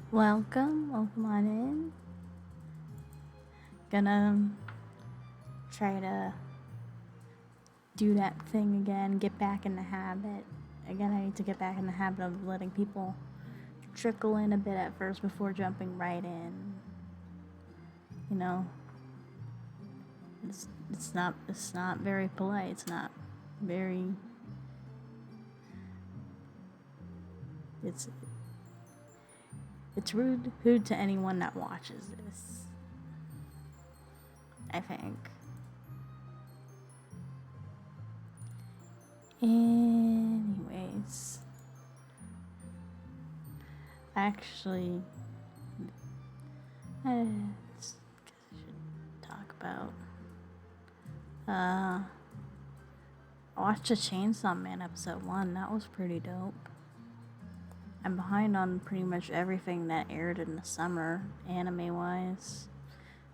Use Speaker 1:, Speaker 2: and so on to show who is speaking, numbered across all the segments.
Speaker 1: Welcome on in. Gonna try to do that thing again, get back in the habit. Again, I need to get back in the habit of letting people trickle in a bit at first before jumping right in. You know, it's not very polite. It's not very. It's rude to anyone that watches this, I think. Anyways, actually, I should talk about. I watched a Chainsaw Man episode 1. That was pretty dope. I'm behind on pretty much everything that aired in the summer, anime-wise.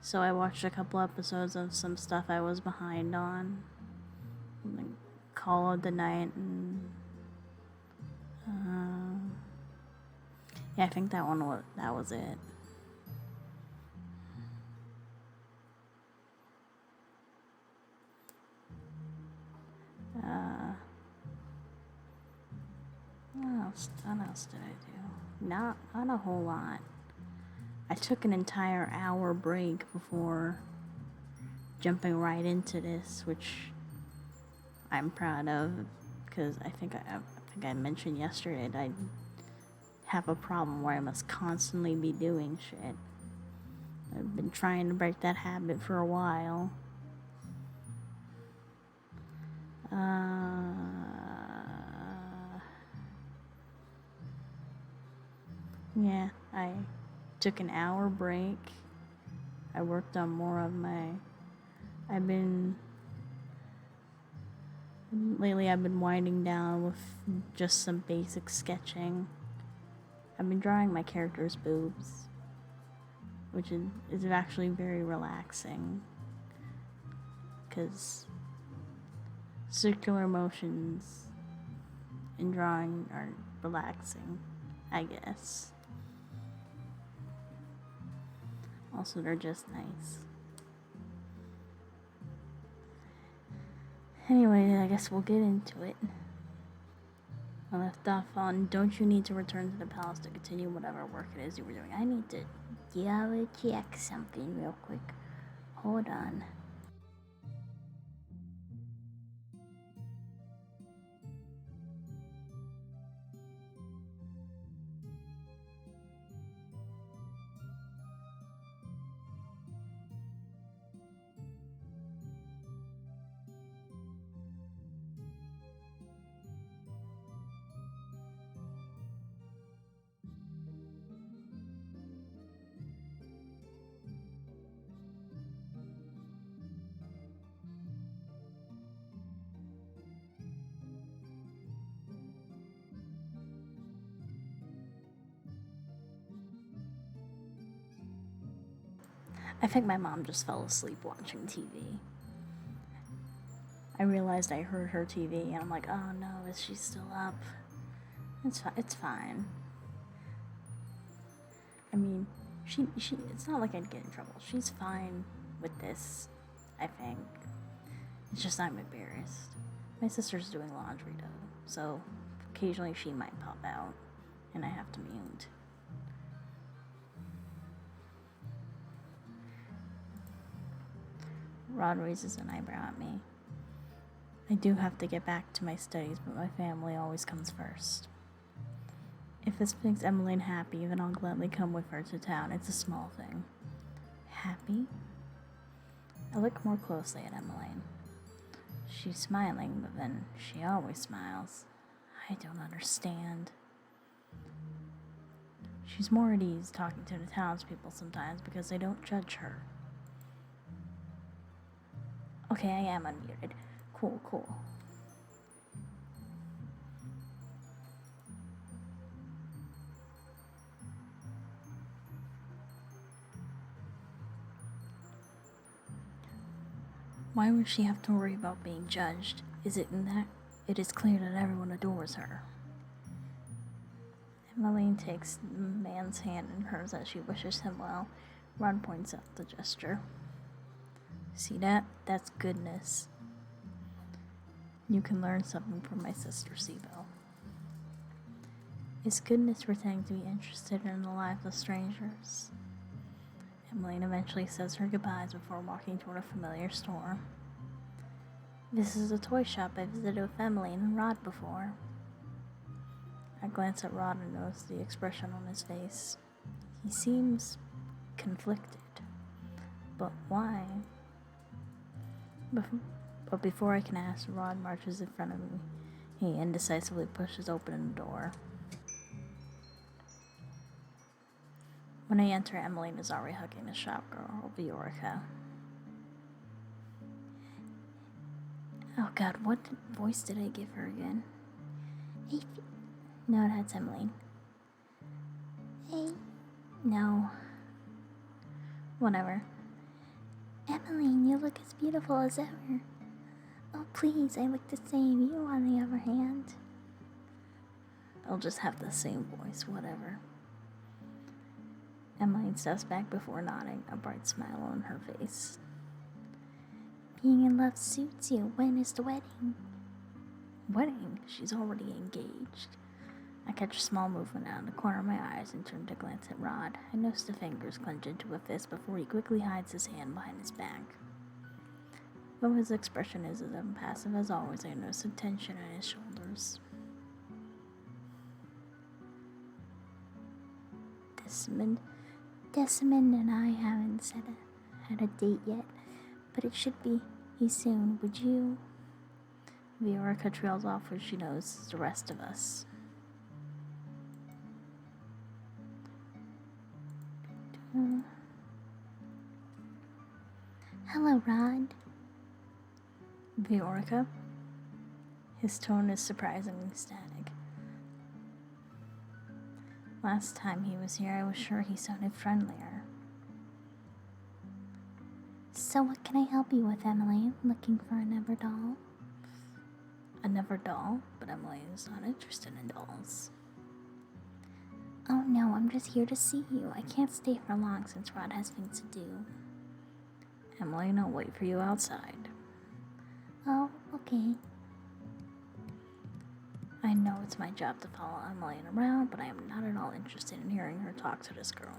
Speaker 1: So I watched a couple episodes of some stuff I was behind on. Like Call of the Night and... yeah, I think that was it. What else did I do? Not a whole lot. I took an entire hour break before jumping right into this, which I'm proud of, because I think I mentioned yesterday that I have a problem where I must constantly be doing shit. I've been trying to break that habit for a while. Yeah, I took an hour break. I worked on more of lately I've been winding down with just some basic sketching. I've been drawing my character's boobs, which is actually very relaxing, because circular motions in drawing are relaxing, I guess. Also, they're just nice. Anyway, I guess we'll get into it. I left off on, don't you need to return to the palace to continue whatever work it is you were doing? I need to double check something real quick. Hold on. I think my mom just fell asleep watching TV. I realized I heard her TV, and I'm like, oh no, is she still up? It's fine. I mean, she it's not like I'd get in trouble. She's fine with this, I think. It's just I'm embarrassed. My sister's doing laundry though, so occasionally she might pop out, and I have to mute. Rod raises an eyebrow at me. I do have to get back to my studies, but my family always comes first. If this makes Emelaigne happy, then I'll gladly come with her to town. It's a small thing. Happy? I look more closely at Emelaigne. She's smiling, but then she always smiles. I don't understand. She's more at ease talking to the townspeople sometimes because they don't judge her. Okay, I am unmuted. Cool. Why would she have to worry about being judged? Is it in that it is clear that everyone adores her? Emelaigne takes the man's hand in hers as she wishes him well. Ron points out the gesture. See that? That's goodness. You can learn something from my sister, Sibo. Is goodness pretending to be interested in the lives of strangers? Emelaigne eventually says her goodbyes before walking toward a familiar store. This is a toy shop I visited with Emelaigne and Rod before. I glance at Rod and notice the expression on his face. He seems conflicted. But why? But before I can ask, Rod marches in front of me. He indecisively pushes open the door. When I enter, Emelaigne is already hugging the shop girl, Viorica. Oh god, what voice did I give her again? Hey, no, that's Emelaigne. Hey, no. Whatever. Emelaigne, you look as beautiful as ever. Oh, please, I look the same. You, on the other hand. I'll just have the same voice, whatever. Emelaigne steps back before nodding, a bright smile on her face. Being in love suits you. When is the wedding? Wedding? She's already engaged. I catch a small movement out of the corner of my eyes and turn to glance at Rod. I notice the fingers clench into a fist before he quickly hides his hand behind his back. Though his expression is as impassive as always, I notice a tension in his shoulders. Desmond and I haven't had a date yet, but it should be soon. Would you? Viorica trails off where she knows the rest of us. Hello, Rod. Viorica? His tone is surprisingly static. Last time he was here, I was sure he sounded friendlier. So what can I help you with, Emelaigne? Looking for another doll? Another doll? But Emelaigne is not interested in dolls. Oh no, I'm just here to see you. I can't stay for long since Rod has things to do. Emelaigne, I'll wait for you outside. Oh, okay. I know it's my job to follow Emelaigne around, but I am not at all interested in hearing her talk to this girl.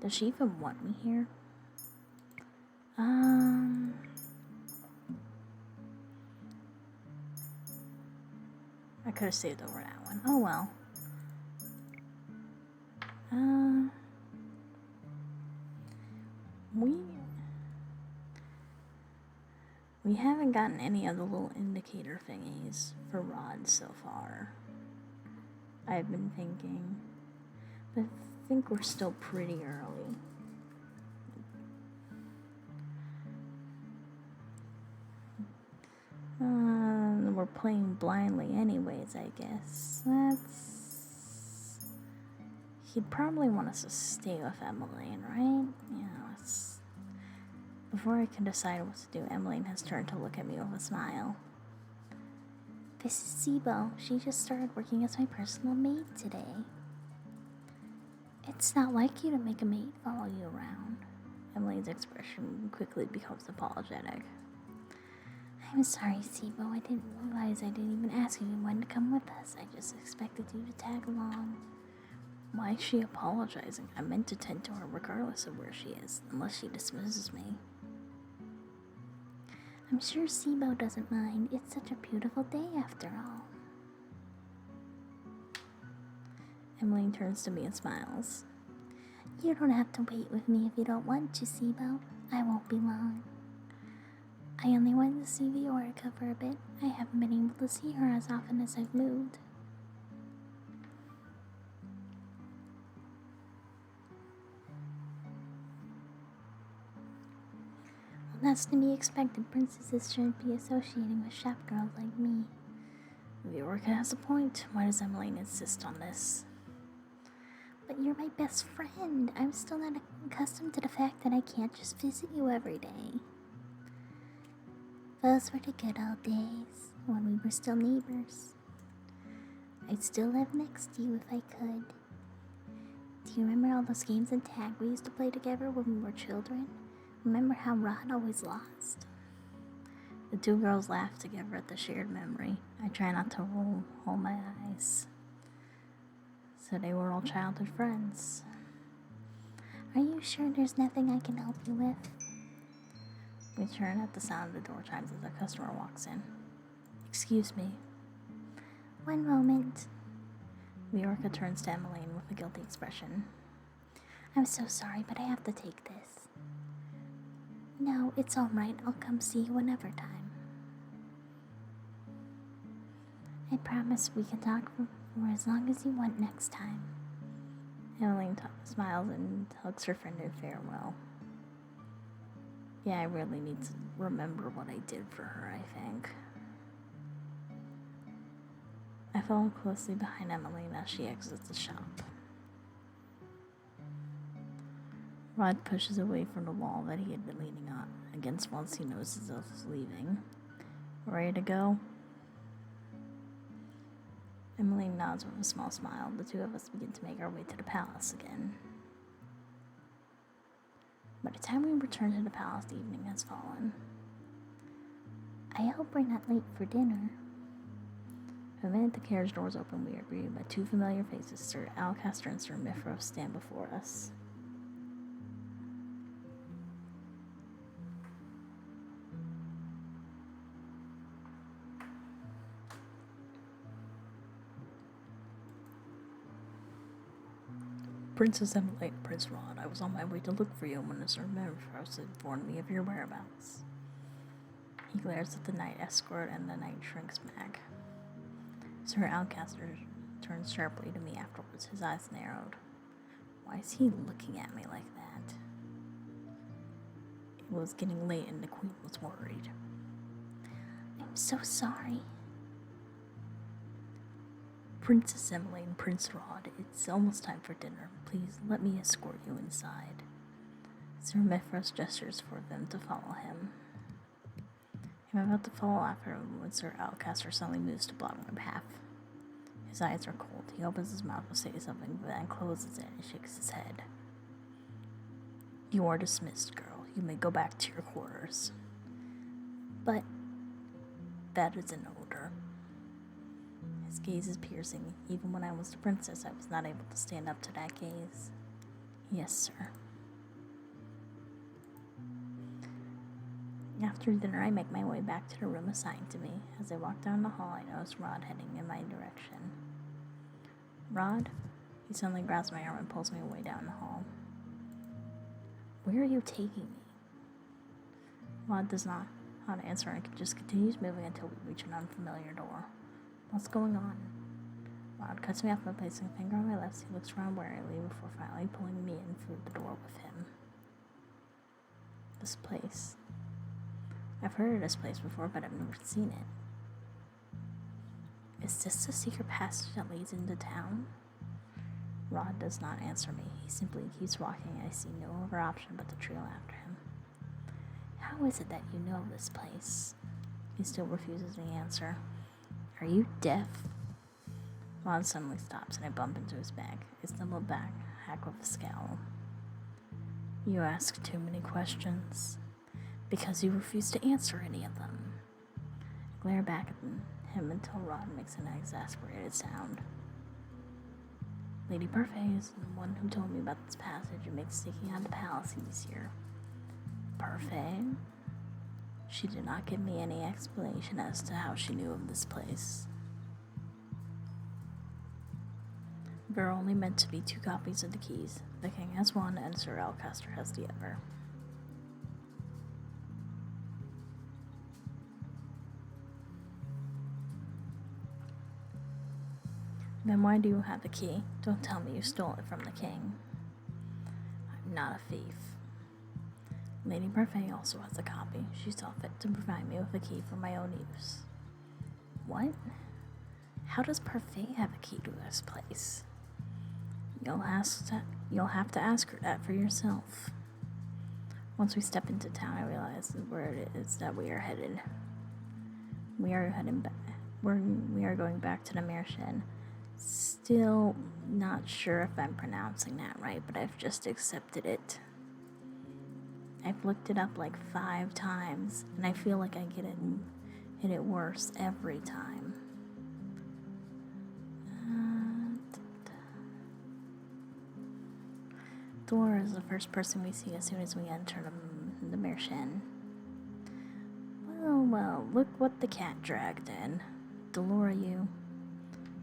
Speaker 1: Does she even want me here? I could have saved over that one. Oh well. We haven't gotten any of the little indicator thingies for Rod so far. I've been thinking, but I think we're still pretty early. We're playing blindly anyways, I guess. He'd probably want us to stay with Emelaigne, right? Before I can decide what to do, Emelaigne has turned to look at me with a smile. This is Sibo. She just started working as my personal maid today. It's not like you to make a maid follow you around. Emelaine's expression quickly becomes apologetic. I'm sorry, Sibo. I didn't realize I didn't even ask you when to come with us. I just expected you to tag along. Why is she apologizing? I meant to tend to her regardless of where she is, unless she dismisses me. I'm sure Sibo doesn't mind. It's such a beautiful day after all. Emelaigne turns to me and smiles. You don't have to wait with me if you don't want to, Sibo. I won't be long. I only wanted to see Viorica for a bit. I haven't been able to see her as often as I've moved. Well, that's to be expected. Princesses shouldn't be associating with shop girls like me. Viorica has a point. Why does Emelaigne insist on this? But you're my best friend. I'm still not accustomed to the fact that I can't just visit you every day. Those were the good old days, when we were still neighbors.
Speaker 2: I'd still live next to you if I could. Do you remember all those games and tag we used to play together when we were children? Remember how Rod always lost?
Speaker 1: The two girls laughed together at the shared memory. I try not to roll my eyes. So they were all childhood friends.
Speaker 2: Are you sure there's nothing I can help you with?
Speaker 1: We turn at the sound of the door chimes as a customer walks in. Excuse me.
Speaker 2: One moment.
Speaker 1: Viorka turns to Emelaigne with a guilty expression.
Speaker 2: I'm so sorry, but I have to take this. No, it's alright. I'll come see you another time. I promise we can talk for as long as you want next time.
Speaker 1: Emelaigne smiles and hugs her friend in farewell. Yeah, I really need to remember what I did for her, I think. I follow closely behind Emelaigne as she exits the shop. Rod pushes away from the wall that he had been leaning on against once he knows himself is leaving. Ready to go? Emelaigne nods with a small smile. The two of us begin to make our way to the palace again. By the time we return to the palace, the evening has fallen.
Speaker 2: I hope we're not late for dinner.
Speaker 1: The minute the carriage doors open, we are greeted by two familiar faces. Sir Alcaster and Sir Mithras stand before us. Princess Emelaigne, Prince Rod, I was on my way to look for you when Sir Mithras informed me of your whereabouts. He glares at the knight escort and the knight shrinks back. Sir Alcaster turns sharply to me afterwards, his eyes narrowed. Why is he looking at me like that? It was getting late and the queen was worried.
Speaker 2: I'm so sorry.
Speaker 1: Princess Emelaigne, Prince Rod, it's almost time for dinner. Please let me escort you inside. Sir Mithras gestures for them to follow him. I'm about to follow after him when Sir Alcaster suddenly moves to block my path. His eyes are cold. He opens his mouth to say something, but then closes it and shakes his head. You are dismissed, girl. You may go back to your quarters.
Speaker 2: But
Speaker 1: that is an order. His gaze is piercing. Even when I was the princess, I was not able to stand up to that gaze. Yes, sir. After dinner, I make my way back to the room assigned to me. As I walk down the hall, I notice Rod heading in my direction. Rod? He suddenly grabs my arm and pulls me away down the hall. Where are you taking me? Rod does not want to answer and just continues moving until we reach an unfamiliar door. What's going on? Rod cuts me off by placing a finger on my lips. He looks around warily before finally pulling me in through the door with him. This place. I've heard of this place before, but I've never seen it. Is this the secret passage that leads into town? Rod does not answer me. He simply keeps walking. I see no other option but to trail after him. How is it that you know this place? He still refuses to answer. Are you deaf? Rod suddenly stops and I bump into his back. I stumble back with a scowl. You ask too many questions. Because you refuse to answer any of them. I glare back at him until Rod makes an exasperated sound. Lady Parfait is the one who told me about this passage and makes sneaking out of the palace easier. Parfait? She did not give me any explanation as to how she knew of this place. There are only meant to be 2 copies of the keys. The king has one and Sir Alcaster has the other. Then why do you have the key? Don't tell me you stole it from the king. I'm not a thief. Lady Parfait also has a copy. She saw fit to provide me with a key for my own use. What? How does Parfait have a key to this place? You'll have to ask her that for yourself. Once we step into town, I realize where it is that we are headed. We are going back to the Meerschain. Still not sure if I'm pronouncing that right, but I've just accepted it. I've looked it up like 5 times, and I feel like I hit it worse every time. Dolora is the first person we see as soon as we enter the Mershen. Well, look what the cat dragged in. Dolora, you.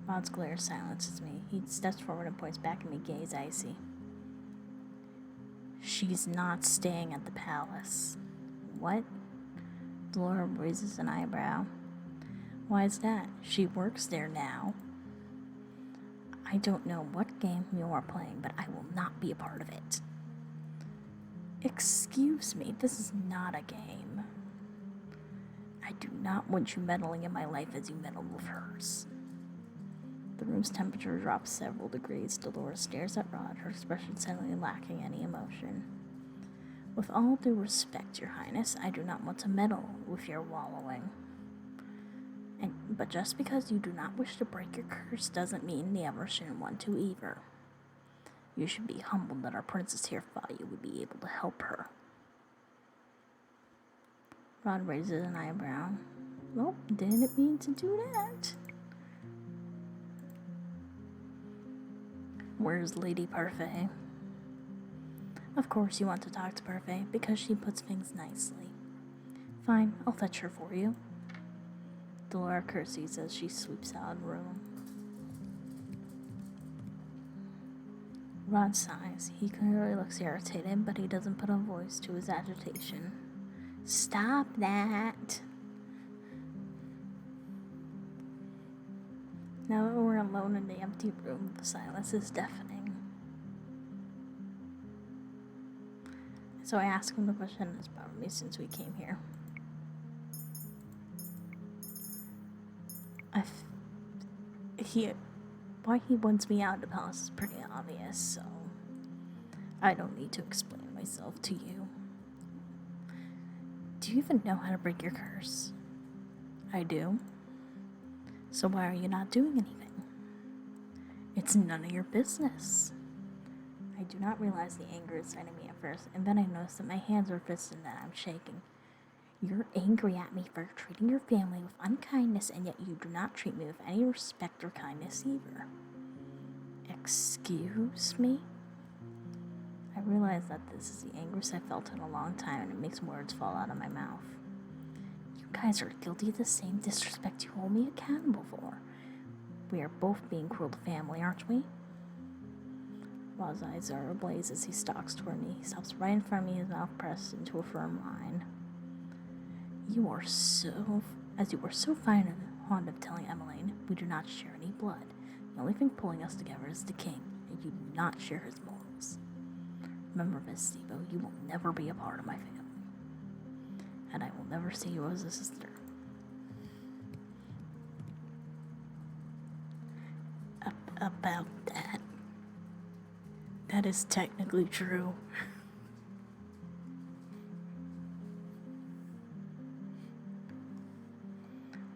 Speaker 1: Rod's glare silences me. He steps forward and points back at me, gaze icy. She's not staying at the palace. What? Dolora raises an eyebrow. Why is that? She works there now. I don't know what game you are playing, but I will not be a part of it. Excuse me, this is not a game. I do not want you meddling in my life as you meddle with hers. The room's temperature drops several degrees. Dolores stares at Rod, her expression suddenly lacking any emotion. With all due respect, Your Highness, I do not want to meddle with your wallowing. But just because you do not wish to break your curse doesn't mean the others shouldn't want to either. You should be humbled that our princess here thought you would be able to help her. Rod raises an eyebrow. Well, didn't mean to do that. Where's Lady Parfait? Of course you want to talk to Parfait, because she puts things nicely. Fine, I'll fetch her for you. Dolora curtsies as she sweeps out of the room. Rod sighs. He clearly looks irritated, but he doesn't put a voice to his agitation. Stop that! Now that we're alone in the empty room, the silence is deafening. So I ask him the question that's bothered me since we came here. Why he wants me out of the palace is pretty obvious, so I don't need to explain myself to you. Do you even know how to break your curse? I do. So why are you not doing anything? It's none of your business. I do not realize the anger inside of me at first, and then I notice that my hands are fisted and that I'm shaking. You're angry at me for treating your family with unkindness, and yet you do not treat me with any respect or kindness either. Excuse me? I realize that this is the angriest I've felt in a long time, and it makes words fall out of my mouth. You guys are guilty of the same disrespect you hold me accountable for. We are both being cruel to family, aren't we? Rod's eyes are ablaze as he stalks toward me. He stops right in front of me, his mouth pressed into a firm line. You are so fond of telling Emelaigne, we do not share any blood. The only thing pulling us together is the king, and you do not share his morals. Remember, Placebo, you will never be a part of my family, and I will never see you as a sister. About that. That is technically true.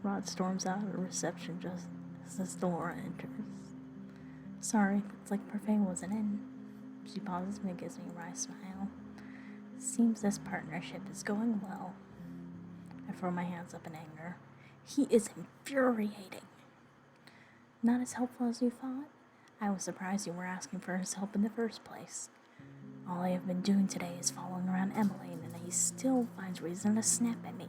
Speaker 1: Rod storms out of the reception just as Dolora enters. Sorry, it's like Parfait wasn't in. She pauses and gives me a wry smile. Seems this partnership is going well. I throw my hands up in anger. He is infuriating. Not as helpful as you thought? I was surprised you were asking for his help in the first place. All I have been doing today is following around Emelaigne, and he still finds reason to snap at me.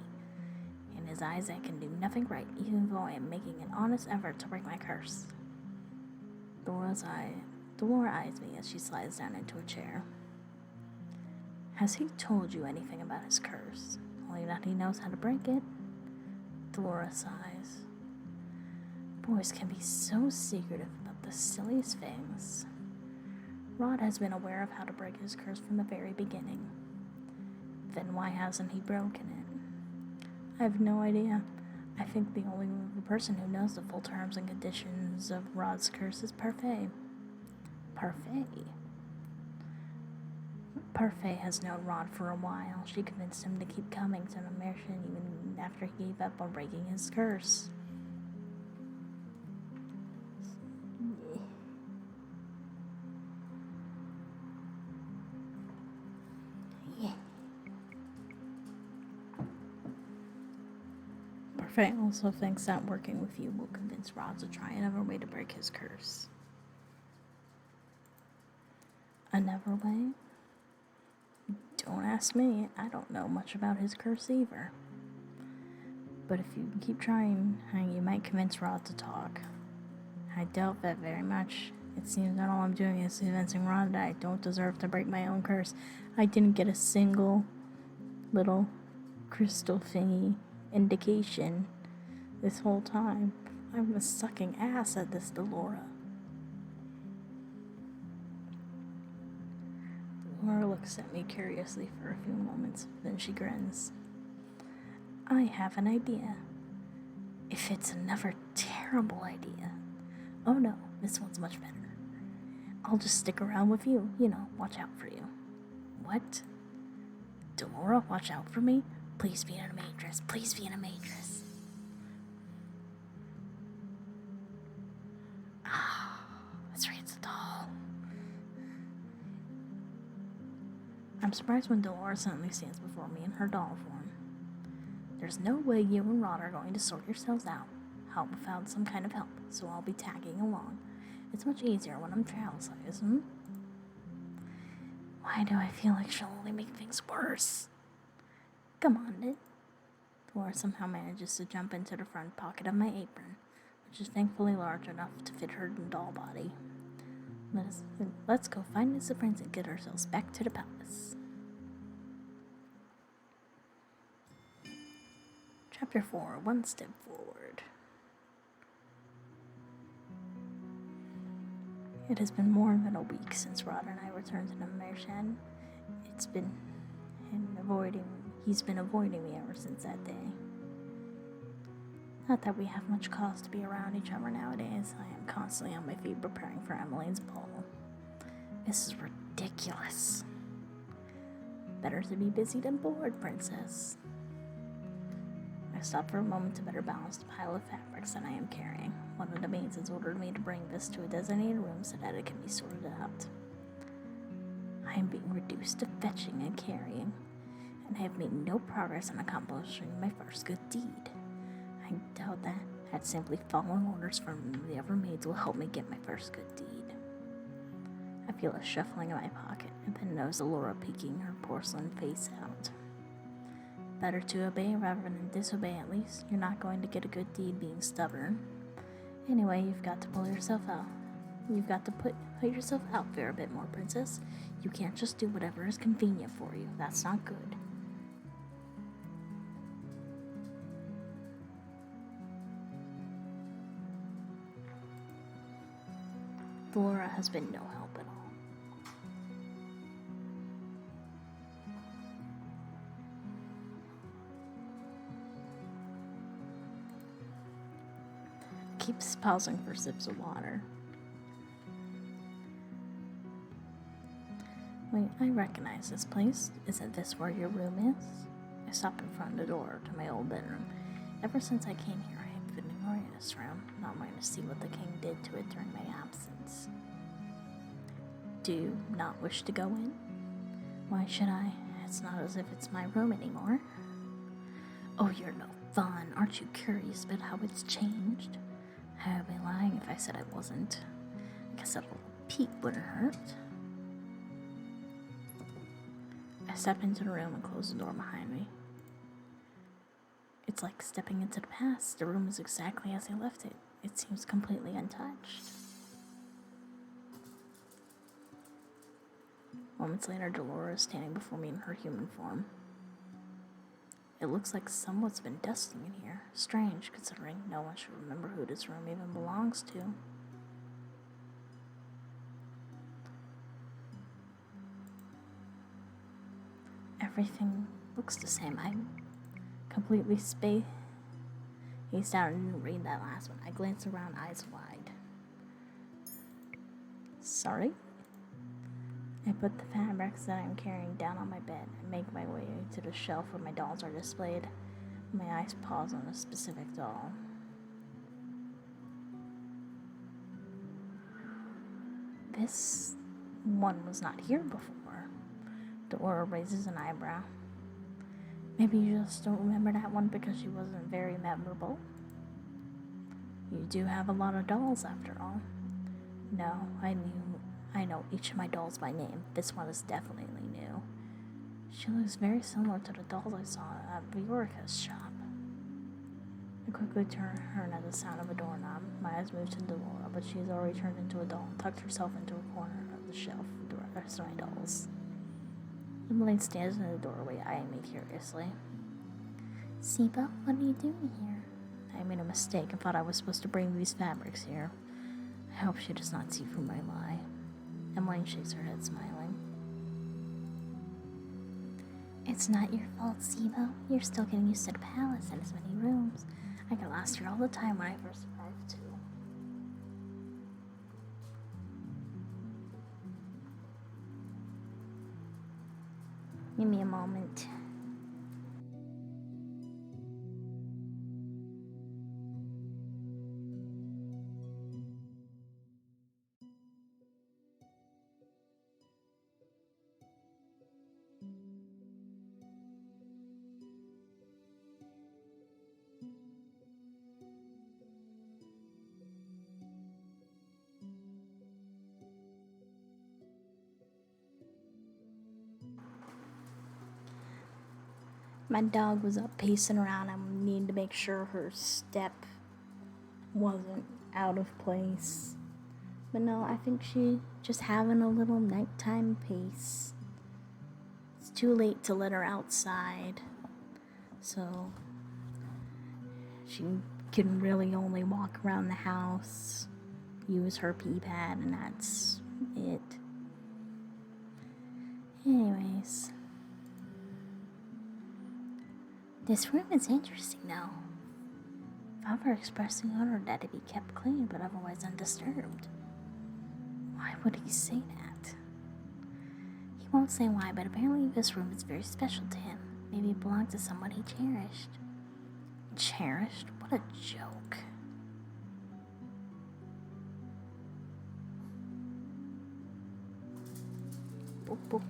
Speaker 1: In his eyes, I can do nothing right, even though I am making an honest effort to break my curse. Dolora eyes me as she slides down into a chair. Has he told you anything about his curse? Only that he knows how to break it? Dolora sighs. Boys can be so secretive about the silliest things. Rod has been aware of how to break his curse from the very beginning. Then why hasn't he broken it? I have no idea. I think the only person who knows the full terms and conditions of Rod's curse is Parfait. Parfait? Parfait has known Rod for a while. She convinced him to keep coming to the Mershen even after he gave up on breaking his curse. Trey also thinks that working with you will convince Rod to try another way to break his curse. Another way? Don't ask me. I don't know much about his curse either. But if you keep trying, you might convince Rod to talk. I doubt that very much. It seems that all I'm doing is convincing Rod that I don't deserve to break my own curse. I didn't get a single little crystal thingy indication this whole time. I was sucking ass at this, Delora. Delora looks at me curiously for a few moments, then she grins. I have an idea. If it's another terrible idea. Oh no, this one's much better. I'll just stick around with you, watch out for you. What? Delora, watch out for me? Please be an Emelaigne. Please be an Emelaigne. That's right, it's a doll. I'm surprised when Delora suddenly stands before me in her doll form. There's no way you and Rod are going to sort yourselves out without some kind of help, so I'll be tagging along. It's much easier when I'm travel size, Why do I feel like she'll only make things worse? Come on, Ned. Delora somehow manages to jump into the front pocket of my apron, which is thankfully large enough to fit her doll body. Let's go find Mr. Prince and get ourselves back to the palace. Chapter 4, One Step Forward. It has been more than a week since Rod and I returned to the Emelaigne. He's been avoiding me ever since that day. Not that we have much cause to be around each other nowadays. I am constantly on my feet preparing for Emeline's ball. This is ridiculous. Better to be busy than bored, princess. I stopped for a moment to better balance the pile of fabrics that I am carrying. One of the maids has ordered me to bring this to a designated room so that it can be sorted out. I am being reduced to fetching and carrying, and I have made no progress in accomplishing my first good deed. I doubt that simply following orders from the other maids will help me get my first good deed. I feel a shuffling in my pocket, and then notice Delora peeking her porcelain face out. Better to obey rather than disobey, at least. You're not going to get a good deed being stubborn. Anyway, you've got to pull yourself out. You've got to put yourself out there a bit more, princess. You can't just do whatever is convenient for you. That's not good. Delora has been no help at all. Keeps pausing for sips of water. Wait, I recognize this place. Isn't this where your room is? I stop in front of the door to my old bedroom. Ever since I came here, I have been ignoring this room, not wanting to see what the king did to it during my absence. Do you not wish to go in? Why should I? It's not as if it's my room anymore. Oh, you're no fun. Aren't you curious about how it's changed? I would be lying if I said I wasn't. I guess a little peek wouldn't hurt. I step into the room and close the door behind me. It's like stepping into the past. The room is exactly as I left it. It seems completely untouched. Moments later, Delora is standing before me in her human form. It looks like someone's been dusting in here. Strange, considering no one should remember who this room even belongs to. Everything looks the same. I'm completely spaced out and didn't read that last one. I glance around, eyes wide. Sorry? I put the fabrics that I'm carrying down on my bed and make my way to the shelf where my dolls are displayed. My eyes pause on a specific doll. This one was not here before. Delora raises an eyebrow. Maybe you just don't remember that one because she wasn't very memorable. You do have a lot of dolls after all. No, I know each of my dolls by name. This one is definitely new. She looks very similar to the dolls I saw at Viorica's shop. I quickly turned her at the sound of a doorknob. My eyes moved to Delora, but she has already turned into a doll and tucked herself into a corner of the shelf with the rest of my dolls. Emelaigne stands in the doorway, eyeing me curiously.
Speaker 2: Siba, what are you doing here?
Speaker 1: I made a mistake and thought I was supposed to bring these fabrics here. I hope she does not see through my lie. Emelaigne shakes her head, smiling.
Speaker 2: It's not your fault, Siba. You're still getting used to the palace and its many rooms.
Speaker 1: I got lost here all the time when I first arrived, too.
Speaker 2: Give me a moment.
Speaker 1: My dog was up pacing around. I needed to make sure her step wasn't out of place. But no, I think she just having a little nighttime pace. It's too late to let her outside. So she can really only walk around the house, use her pee pad, and that's it. Anyways.
Speaker 2: This room is interesting, though.
Speaker 1: Father expressed the order that it be kept clean but otherwise undisturbed. Why would he say that?
Speaker 2: He won't say why, but apparently this room is very special to him. Maybe it belonged to someone he cherished.
Speaker 1: Cherished? What a joke. Boop, boop.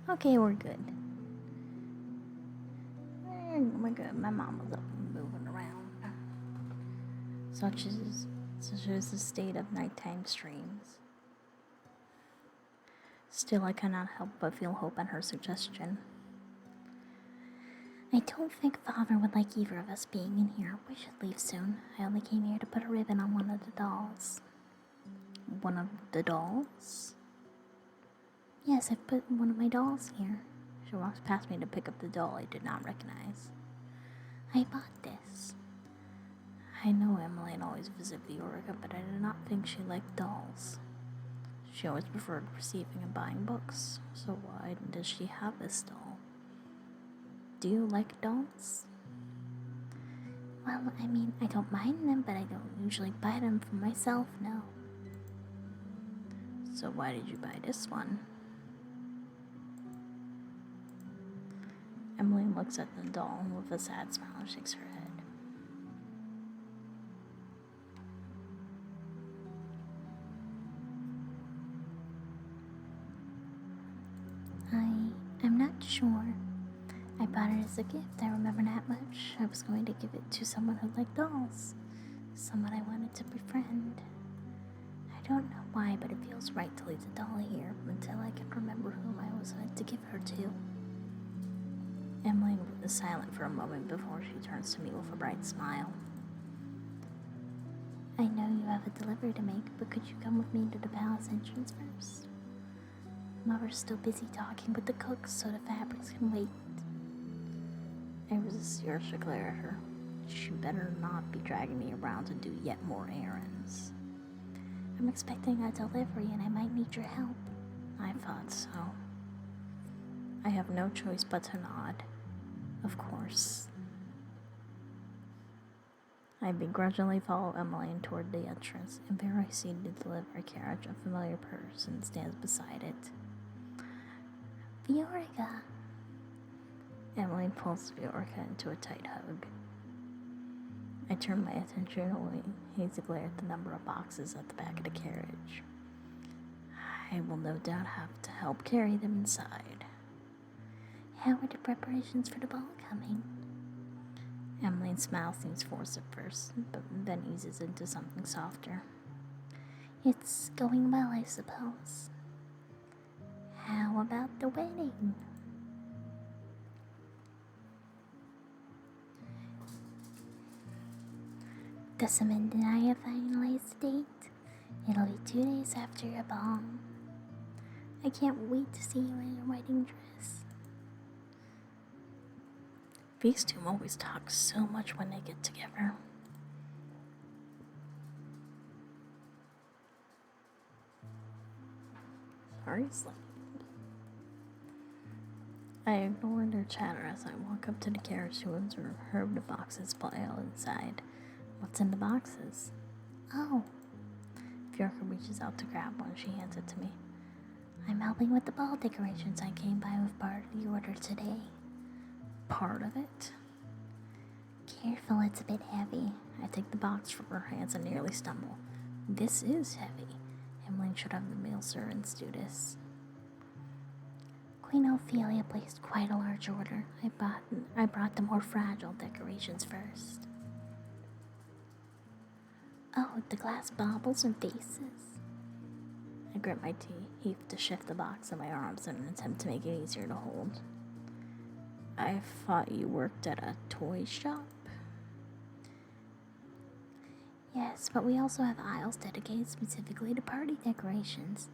Speaker 1: Okay, we're good. We're good. My mom was up and moving around. Such is the state of nighttime streams. Still, I cannot help but feel hope in her suggestion.
Speaker 2: I don't think Father would like either of us being in here. We should leave soon. I only came here to put a ribbon on one of the dolls.
Speaker 1: One of the dolls?
Speaker 2: Yes, I've put one of my dolls here.
Speaker 1: She walks past me to pick up the doll I did not recognize.
Speaker 2: I bought this.
Speaker 1: I know Emelaigne always visited Viorica, but I did not think she liked dolls. She always preferred receiving and buying books, so why does she have this doll? Do you like dolls?
Speaker 2: Well, I mean, I don't mind them, but I don't usually buy them for myself, no.
Speaker 1: So why did you buy this one? Emelaigne looks at the doll and with a sad smile shakes her head.
Speaker 2: I'm not sure. I bought it as a gift, I remember that much. I was going to give it to someone who liked dolls. Someone I wanted to befriend. I don't know why, but it feels right to leave the doll here until I can remember whom I was meant to give her to.
Speaker 1: Emelaigne is silent for a moment before she turns to me with a bright smile.
Speaker 2: I know you have a delivery to make, but could you come with me to the palace entrance first? Mother's still busy talking with the cooks, so the fabrics can wait.
Speaker 1: I resist the urge to glare at her. She better not be dragging me around to do yet more errands.
Speaker 2: I'm expecting a delivery and I might need your help.
Speaker 1: I thought so. I have no choice but to nod. Of course. I begrudgingly follow Emelaigne toward the entrance, and there I see the delivery carriage. A familiar person stands beside it.
Speaker 2: Viorica.
Speaker 1: Emelaigne pulls Viorica into a tight hug. I turn my attention away, hazy glare at the number of boxes at the back of the carriage. I will no doubt have to help carry them inside.
Speaker 2: How are the preparations for the ball coming?
Speaker 1: Emelaine's smile seems forced at first, but then eases into something softer.
Speaker 2: It's going well, I suppose. How about the wedding? Does Samantha and I have finalized the date? It'll be 2 days after your ball. I can't wait to see you in your wedding dress.
Speaker 1: These two always talk so much when they get together. Sorry, Slim. I ignore their chatter as I walk up to the carriage to observe the boxes pile inside. What's in the boxes?
Speaker 2: Oh,
Speaker 1: Viorica reaches out to grab one. She hands it to me.
Speaker 2: I'm helping with the ball decorations. I came by with part of the order today.
Speaker 1: Part of it?
Speaker 2: Careful, it's a bit heavy.
Speaker 1: I take the box from her hands and nearly stumble. This is heavy. Emelaigne should have the male servants do this.
Speaker 2: Queen Ophelia placed quite a large order. I brought the more fragile decorations first. Oh, the glass baubles and vases.
Speaker 1: I grit my teeth to shift the box in my arms in an attempt to make it easier to hold. I thought you worked at a toy shop?
Speaker 2: Yes, but we also have aisles dedicated specifically to party decorations.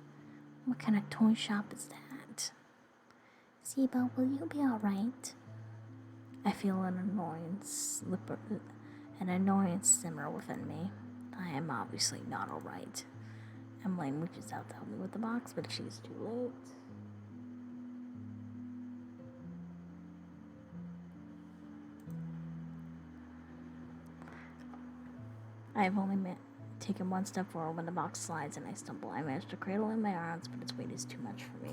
Speaker 2: What kind of toy shop is that? Sibo, will you be alright?
Speaker 1: I feel an annoyance simmer within me. I am obviously not alright. Emelaigne reaches out to help me with the box, but she's too late. I have only taken one step forward when the box slides and I stumble. I manage to cradle it in my arms, but its weight is too much for me.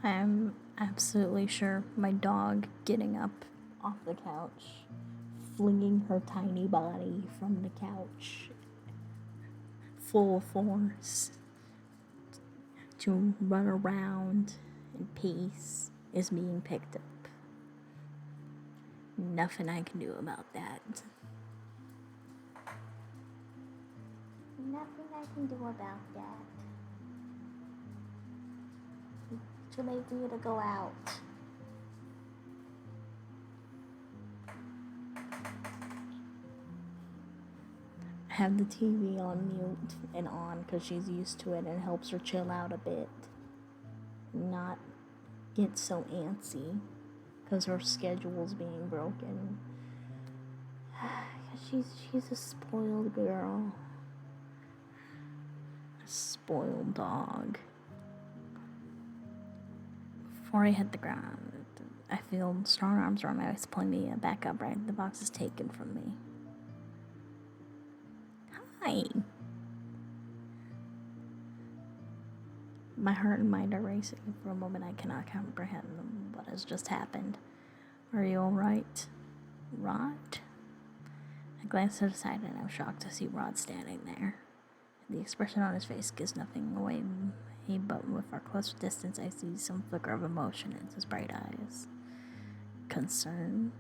Speaker 1: I'm absolutely sure my dog getting up off the couch, flinging her tiny body from the couch, full force, to run around in peace, is being picked up. Nothing I can do about that.
Speaker 2: Nothing I can do about that. Too late for you to go out.
Speaker 1: I have the TV on mute and on because she's used to it and it helps her chill out a bit. Not get so antsy because her schedule's being broken.
Speaker 2: She's a spoiled girl.
Speaker 1: A spoiled dog. Before I hit the ground, I feel strong arms around my waist pulling me back upright. The box is taken from me. Hi. My heart and mind are racing. For a moment, I cannot comprehend what has just happened. Are you alright, Rod? I glance to the side and I'm shocked to see Rod standing there. The expression on his face gives nothing away, but with our close distance, I see some flicker of emotion in his bright eyes. Concern.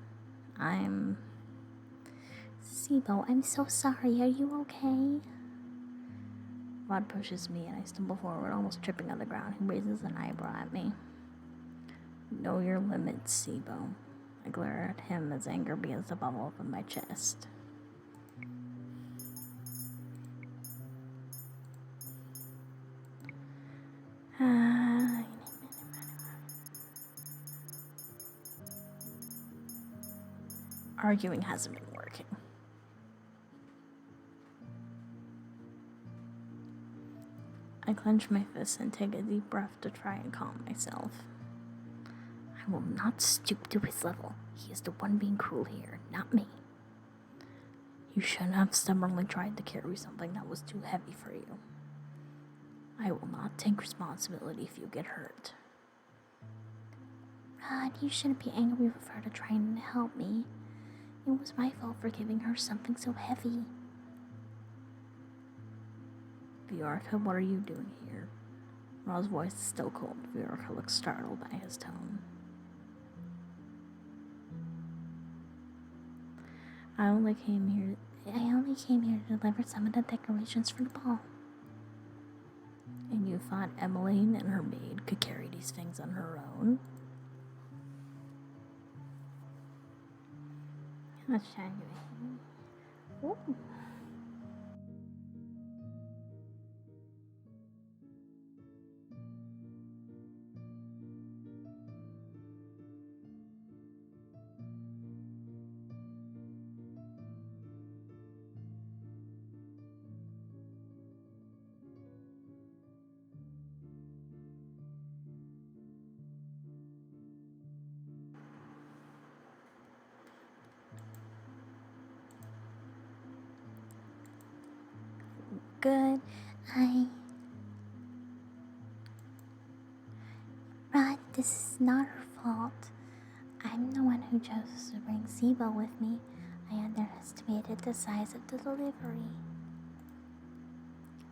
Speaker 2: Sibo, I'm so sorry. Are you okay?
Speaker 1: Rod pushes me and I stumble forward, almost tripping on the ground. He raises an eyebrow at me. Know your limits, Sibo. I glare at him as anger begins to bubble up in my chest. Arguing hasn't been working. I clench my fists and take a deep breath to try and calm myself. I will not stoop to his level. He is the one being cruel here, not me. You shouldn't have stubbornly tried to carry something that was too heavy for you. I will not take responsibility if you get hurt.
Speaker 2: Rod, you shouldn't be angry with her to try and help me. It was my fault for giving her something so heavy.
Speaker 1: Viorka, what are you doing here? Rod's voice is still cold. Viorka looks startled by his tone. I only came here
Speaker 2: to deliver some of the decorations for the ball.
Speaker 1: And you thought Emelaigne and her maid could carry these things on her own?
Speaker 2: Let's shine you. Ooh. Good. Rod, this is not her fault. I'm the one who chose to bring Sibo with me. I underestimated the size of the delivery.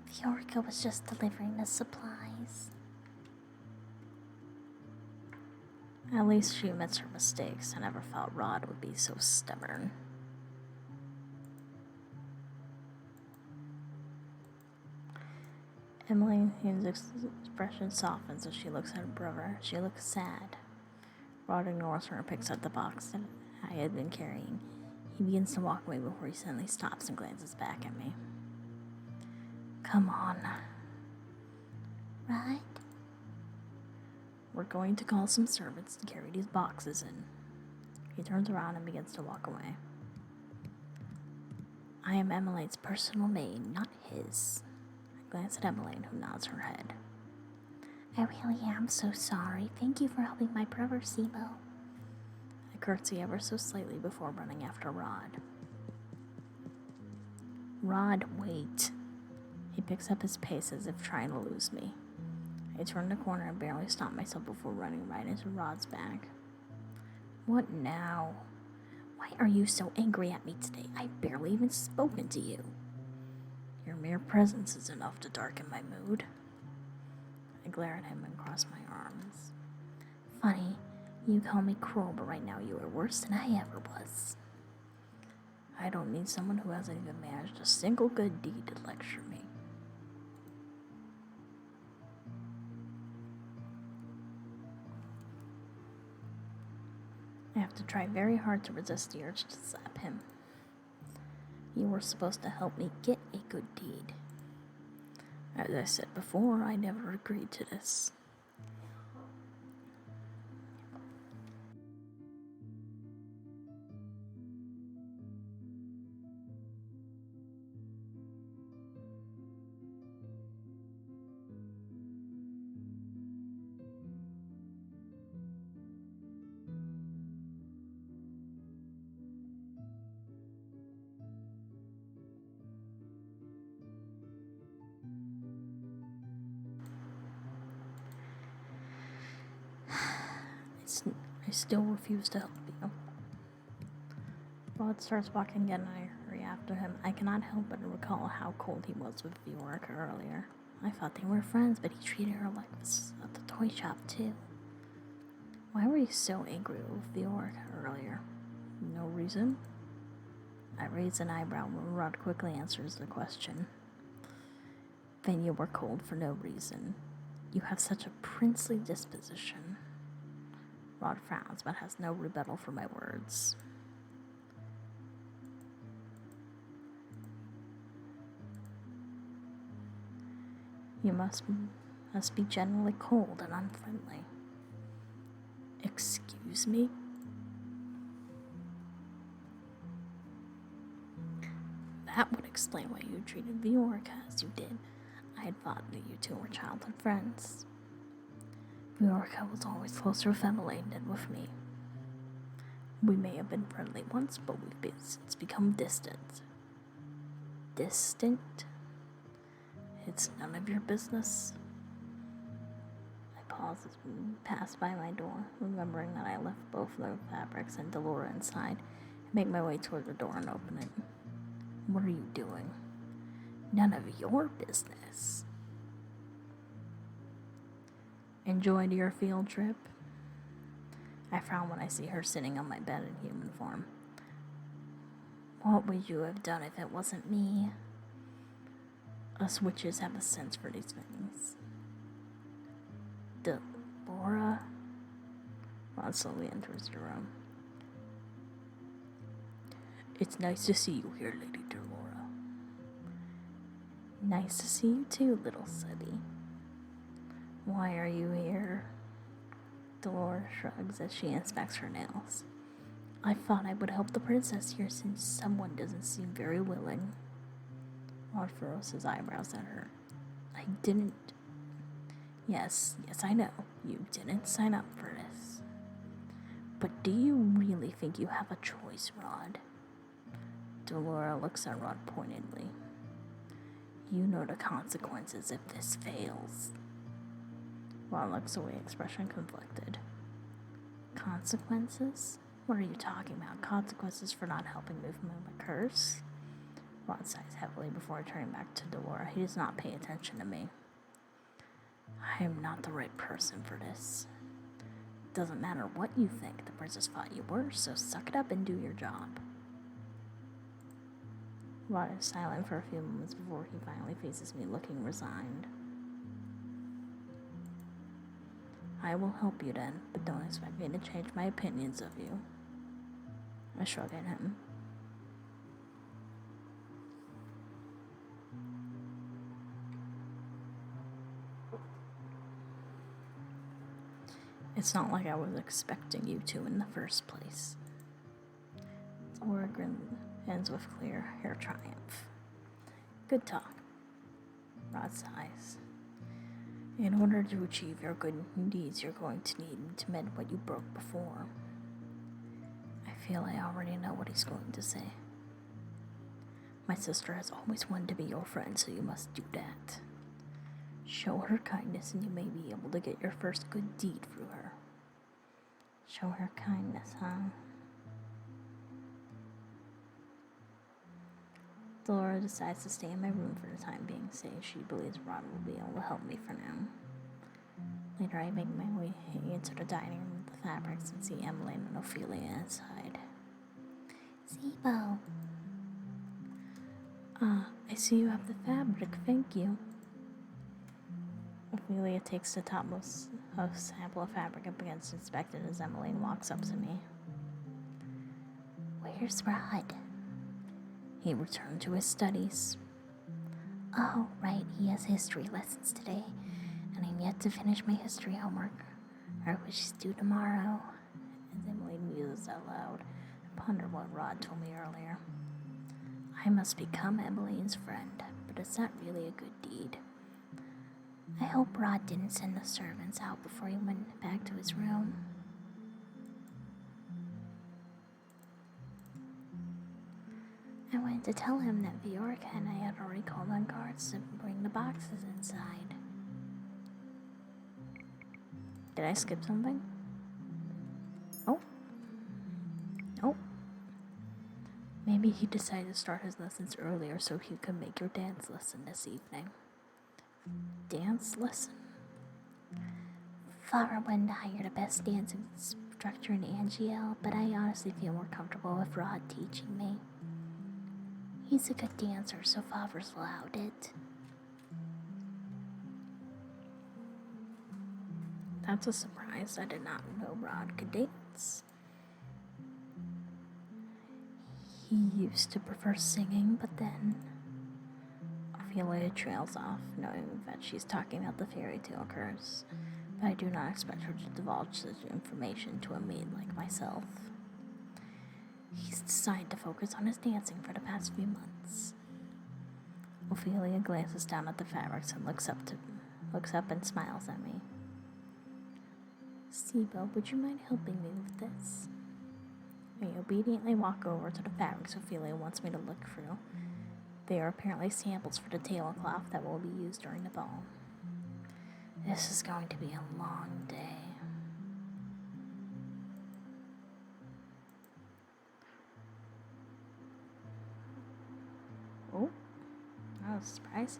Speaker 2: Viorka was just delivering the supplies.
Speaker 1: At least she admits her mistakes. I never thought Rod would be so stubborn. Emilaigne's expression softens as she looks at her brother. She looks sad. Rod ignores her and picks up the box that I had been carrying. He begins to walk away before he suddenly stops and glances back at me. Come on.
Speaker 2: Rod?
Speaker 1: We're going to call some servants to carry these boxes in. He turns around and begins to walk away. I am Emilaigne's personal maid, not his. I glance at Emelaigne, who nods her head.
Speaker 2: I really am so sorry. Thank you for helping my brother, Sibo.
Speaker 1: I curtsy ever so slightly before running after Rod. Rod, wait. He picks up his pace as if trying to lose me. I turned the corner and barely stopped myself before running right into Rod's bag. What now? Why are you so angry at me today? I've barely even spoken to you. Your mere presence is enough to darken my mood. I glare at him and cross my arms.
Speaker 2: Funny, you call me cruel, but right now you are worse than I ever was.
Speaker 1: I don't need someone who hasn't even managed a single good deed to lecture me. I have to try very hard to resist the urge to slap him. You were supposed to help me get a good deed. As I said before, I never agreed to this. I still refuse to help you. Rod starts walking again and I hurry after him. I cannot help but recall how cold he was with Viorica earlier. I thought they were friends, but he treated her like this at the toy shop too. Why were you so angry with Viorica earlier? No reason? I raise an eyebrow when Rod quickly answers the question. Then you were cold for no reason. You have such a princely disposition. Rod frowns, but has no rebuttal for my words. You must be generally cold and unfriendly. Excuse me? That would explain why you treated Viorica as you did. I had thought that you two were childhood friends. Viorica was always closer with Emelaigne than with me. We may have been friendly once, but we've since become distant. Distant? It's none of your business. I pause as we pass by my door, remembering that I left both the fabrics and Delora inside, and make my way toward the door and open it. What are you doing? None of your business. Enjoyed your field trip? I frown when I see her sitting on my bed in human form. What would you have done if it wasn't me? Us witches have a sense for these things. Delora? Ron slowly enters the room. It's nice to see you here, Lady Delora. Nice to see you too, little Sebby. Why are you here? Delora shrugs as she inspects her nails. I thought I would help the princess here since someone doesn't seem very willing. Rod furrows his eyebrows at her. I didn't. Yes, I know. You didn't sign up for this. But do you really think you have a choice, Rod? Delora looks at Rod pointedly. You know the consequences if this fails. Rod looks away, expression conflicted. Consequences? What are you talking about? Consequences for not helping me remove a curse? Rod sighs heavily before turning back to Delora. He does not pay attention to me. I am not the right person for this. Doesn't matter what you think, the princess thought you were, so suck it up and do your job. Rod is silent for a few moments before he finally faces me, looking resigned. I will help you then, but don't expect me to change my opinions of you. I shrug at him. It's not like I was expecting you to in the first place. Delora ends with clear hair triumph. Good talk. Rod sighs. In order to achieve your good deeds, you're going to need to mend what you broke before. I feel I already know what he's going to say. My sister has always wanted to be your friend, so you must do that. Show her kindness and you may be able to get your first good deed through her. Show her kindness, huh? Laura decides to stay in my room for the time being, saying she believes Rod will be able to help me for now. Later, I make my way into the dining room with the fabrics and see Emelaigne and Ophelia inside.
Speaker 2: Placebo.
Speaker 1: I see you have the fabric, thank you. Ophelia takes the topmost sample of fabric and begins to inspect it as Emelaigne walks up to me.
Speaker 2: Where's Rod?
Speaker 1: He returned to his studies.
Speaker 2: Oh, right, he has history lessons today, and I'm yet to finish my history homework, which is due tomorrow.
Speaker 1: As Emelaigne muses out loud, I ponder what Rod told me earlier. I must become Emelaigne's friend, but is that really a good deed?
Speaker 2: I hope Rod didn't send the servants out before he went back to his room. I wanted to tell him that Viorica and I had already called on guards to bring the boxes inside.
Speaker 1: Did I skip something? Oh. Maybe he decided to start his lessons earlier so he could make your dance lesson this evening. Dance lesson?
Speaker 2: Father wanted to hire the best dancing instructor in Angiel, but I honestly feel more comfortable with Rod teaching me. He's a good dancer, so Father's allowed it.
Speaker 1: That's a surprise. I did not know Rod could dance. He used to prefer singing, but then Ophelia trails off, knowing that she's talking about the fairy tale curse, but I do not expect her to divulge such information to a maid like myself. He's decided to focus on his dancing for the past few months. Ophelia glances down at the fabrics and looks up and smiles at me. Sibo, would you mind helping me with this? I obediently walk over to the fabrics Ophelia wants me to look through. They are apparently samples for the tablecloth that will be used during the ball. This is going to be a long day. Oh, that was a surprise.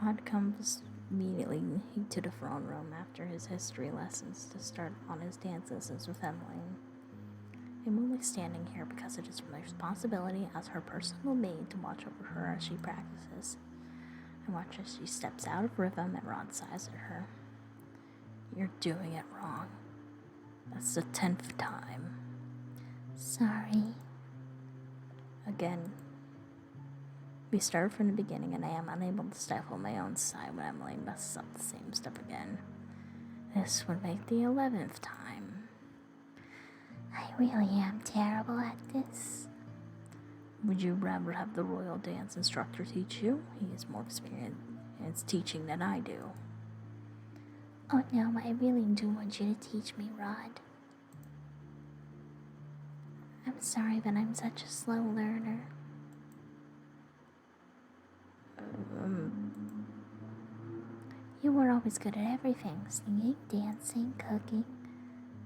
Speaker 1: Rod comes immediately to the throne room after his history lessons to start on his dance lessons with Emelaigne. I'm only standing here because it is my responsibility as her personal maid to watch over her as she practices. I watch as she steps out of rhythm and Rod sighs at her. You're doing it wrong. That's the 10th time.
Speaker 2: Sorry.
Speaker 1: Again. We start from the beginning and I am unable to stifle my own sigh when Emelaigne messes up the same step again. This would make the 11th time.
Speaker 2: I really am terrible at this.
Speaker 1: Would you rather have the royal dance instructor teach you? He is more experienced teaching than I do.
Speaker 2: Oh no, I really do want you to teach me, Rod. I'm sorry, but I'm such a slow learner. You were always good at everything. Singing, dancing, cooking.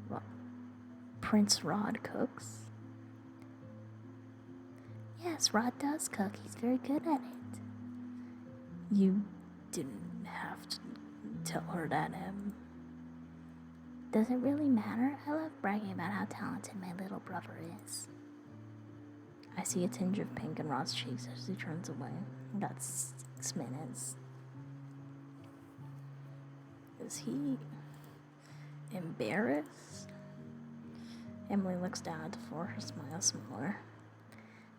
Speaker 1: What? Prince Rod cooks?
Speaker 2: Yes, Rod does cook. He's very good at it.
Speaker 1: You didn't have to tell her that, Em.
Speaker 2: Does it really matter? I love bragging about how talented my little brother is.
Speaker 1: I see a tinge of pink in Rod's cheeks as he turns away. That's 6 minutes. Is he embarrassed? Emily looks down at the floor, her smile smaller.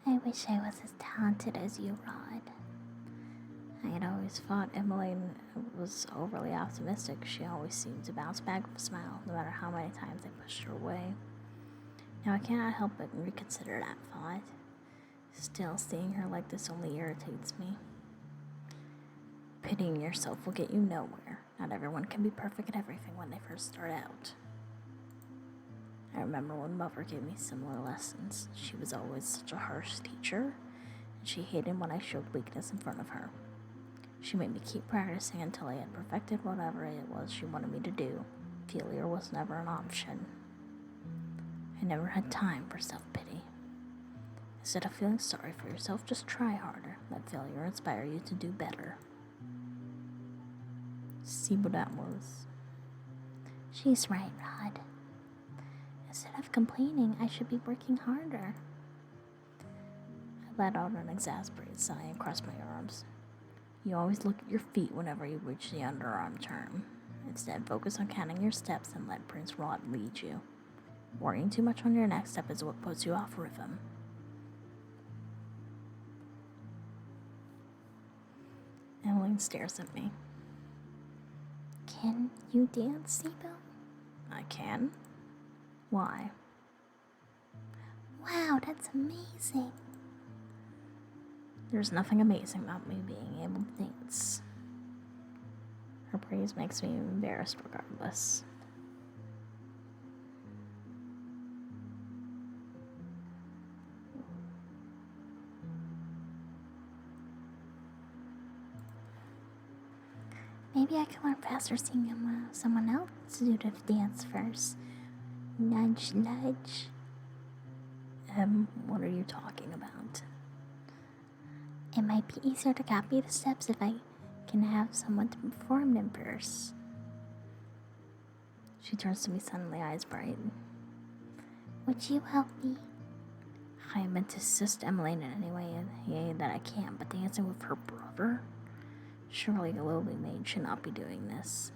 Speaker 2: I wish I was as talented as you, Rod.
Speaker 1: I had always thought Emelaigne was overly optimistic. She always seemed to bounce back with a smile, no matter how many times I pushed her away. Now I cannot help but reconsider that thought. Still, seeing her like this only irritates me. Pitying yourself will get you nowhere. Not everyone can be perfect at everything when they first start out. I remember when Mother gave me similar lessons. She was always such a harsh teacher, and she hated when I showed weakness in front of her. She made me keep practicing until I had perfected whatever it was she wanted me to do. Failure was never an option. I never had time for self-pity. Instead of feeling sorry for yourself, just try harder. Let failure inspire you to do better. See what that was.
Speaker 2: She's right, Rod. Instead of complaining, I should be working harder.
Speaker 1: I let out an exasperated sigh and crossed my arms. You always look at your feet whenever you reach the underarm term. Instead, focus on counting your steps and let Prince Rod lead you. Worrying too much on your next step is what puts you off rhythm. Emelaigne stares at me.
Speaker 2: Can you dance, Sibo?
Speaker 1: I can? Why?
Speaker 2: Wow, that's amazing.
Speaker 1: There's nothing amazing about me being able to dance. Her praise makes me embarrassed regardless.
Speaker 2: Maybe I can learn faster seeing someone else do the dance first. Nudge, nudge.
Speaker 1: What are you talking about?
Speaker 2: It might be easier to copy the steps if I can have someone to perform them first.
Speaker 1: She turns to me suddenly, eyes bright.
Speaker 2: Would you help me?
Speaker 1: I am meant to assist Emelaigne in any way that I can, but dancing with her brother? Surely a lowly maid should not be doing this.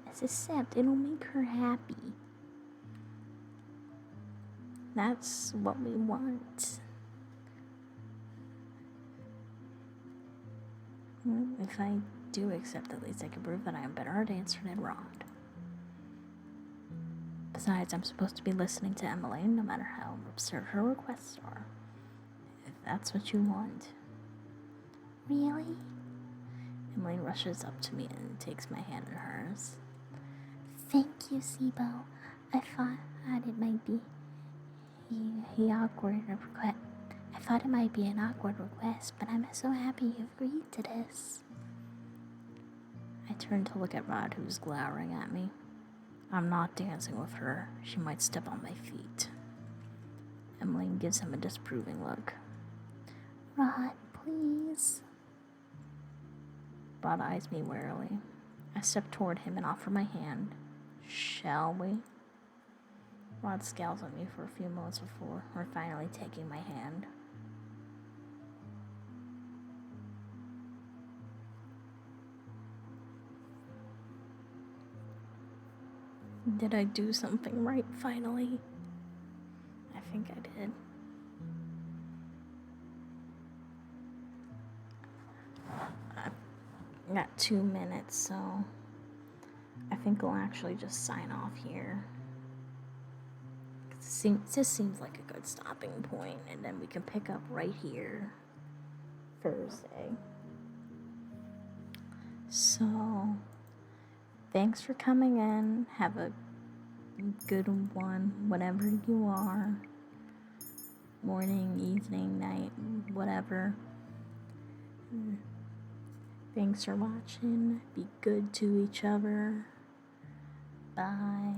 Speaker 2: Mrs. Sept, it'll make her happy.
Speaker 1: That's what we want. If I do accept, at least I can prove that I am better a dancer than Rod. Besides, I'm supposed to be listening to Emelaigne no matter how absurd her requests are. If that's what you want.
Speaker 2: Really?
Speaker 1: Emelaigne rushes up to me and takes my hand in hers.
Speaker 2: Thank you, Sibo. I thought it might be awkward request. I thought it might be an awkward request, but I'm so happy you agreed to this.
Speaker 1: I turn to look at Rod, who's glowering at me. I'm not dancing with her. She might step on my feet. Emelaigne gives him a disapproving look.
Speaker 2: Rod, please.
Speaker 1: Rod eyes me warily. I step toward him and offer my hand. Shall we? Rod scowls at me for a few moments before finally taking my hand. Did I do something right finally? I think I did. I got 2 minutes, so I think I'll actually just sign off here. This seems like a good stopping point, and then we can pick up right here Thursday. So, thanks for coming in. Have a good one, whatever you are. Morning, evening, night, whatever. Thanks for watching. Be good to each other. Bye.